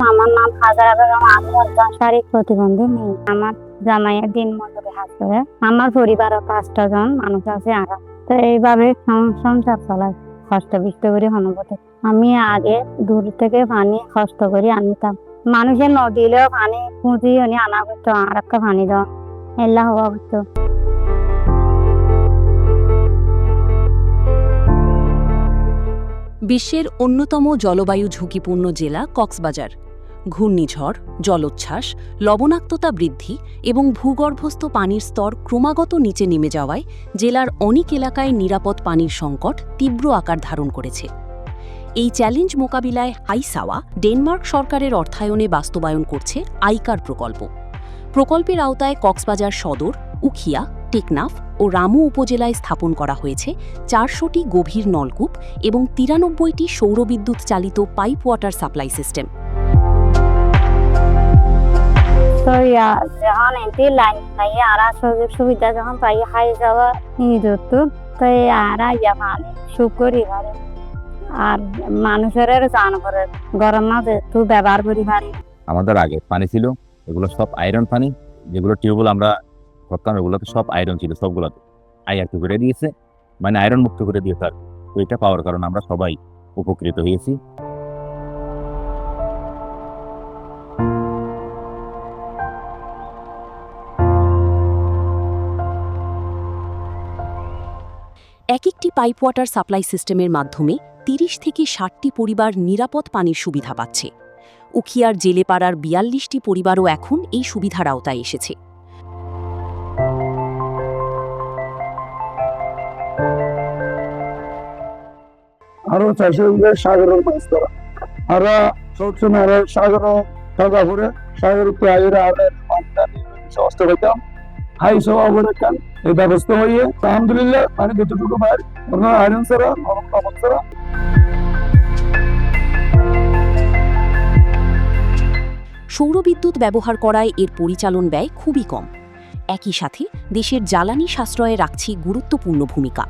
আমার নাম হাজারা বেগম। আমি একজন শারীরিক প্রতিবন্ধী মেয়ে। আমার জামাইয়ের দিন মজুরি হাত করে। আমার পরিবারও 5টা জন মানুষ আছে। আর তো এইভাবে সংসার চালায় কষ্ট বিষ্ট করে অনুভূতি। আমি আগে দূর থেকে পানি কষ্ট করে আনতাম। মানুষের নদীলেও পানি খুঁজি আনা করতো, আর একটা পানি দেওয়া এল্লা হওয়া করতো। বিশ্বের অন্যতম জলবায়ু ঝুঁকিপূর্ণ জেলা কক্সবাজার। ঘূর্ণিঝড়, জলোচ্ছ্বাস, লবণাক্ততা বৃদ্ধি এবং ভূগর্ভস্থ পানির স্তর ক্রমাগত নিচে নেমে যাওয়ায় জেলার অনেক এলাকায় নিরাপদ পানির সংকট তীব্র আকার ধারণ করেছে। এই চ্যালেঞ্জ মোকাবিলায় হাইসাওয়া ডেনমার্ক সরকারের অর্থায়নে বাস্তবায়ন করছে আইকার প্রকল্প। প্রকল্পের আওতায় কক্সবাজার সদর, উখিয়া, টেকনাফ ও রামু উপজেলায় স্থাপন করা হয়েছে 400টি গভীর নলকূপ এবং 93টি সৌরবিদ্যুৎ চালিত পাইপ ওয়াটার সাপ্লাই সিস্টেম। তো যখন এটি লাইন পাই আর সুযোগ সুবিধা যখন পাই হাই যাওয়া তো আর ইয়া পানি সুখ করি পারে। আর মানুষের জানবরের গরম মাঝে তো ব্যবহার করি পারি। আমাদের আগে পানি ছিল, এগুলো সব আয়রন পানি। যেগুলো টিউবওয়েল আমরা করতাম এগুলোতে সব আয়রন ছিল, সবগুলোতে আইআরটি করে দিয়েছে, মানে আয়রন মুক্ত করে দিয়েছে আর। তো এটা পাওয়ার কারণে আমরা সবাই উপকৃত হয়েছি। এক একটি পাইপ ওয়াটার সাপ্লাই সিস্টেমের মাধ্যমে 30 থেকে 60টি পরিবার নিরাপদ পানির সুবিধা পাচ্ছে। উখিয়ার জেলেপাড়ার 42টি পরিবারও এখন এই সুবিধার আওতায় এসেছে। আরো চাষে সাগরের মাছ ধরা আর সবসময় সাগর থাকা করে সাগর প্রায়ের সমস্ত হইতাম হাই সবা বলেছেন এই ব্যবস্থা হয়ে আলহামদুলিল্লাহ মানে যতটুকু পাই আপনার আয়রন ছাড়া নরম কাপড় ছাড়া। সৌরবিদ্যুৎ ব্যবহার করায় এর পরিচালন ব্যয় খুবই কম। একই সাথে দেশের জ্বালানি সাশ্রয়ে রাখছে গুরুত্বপূর্ণ ভূমিকা।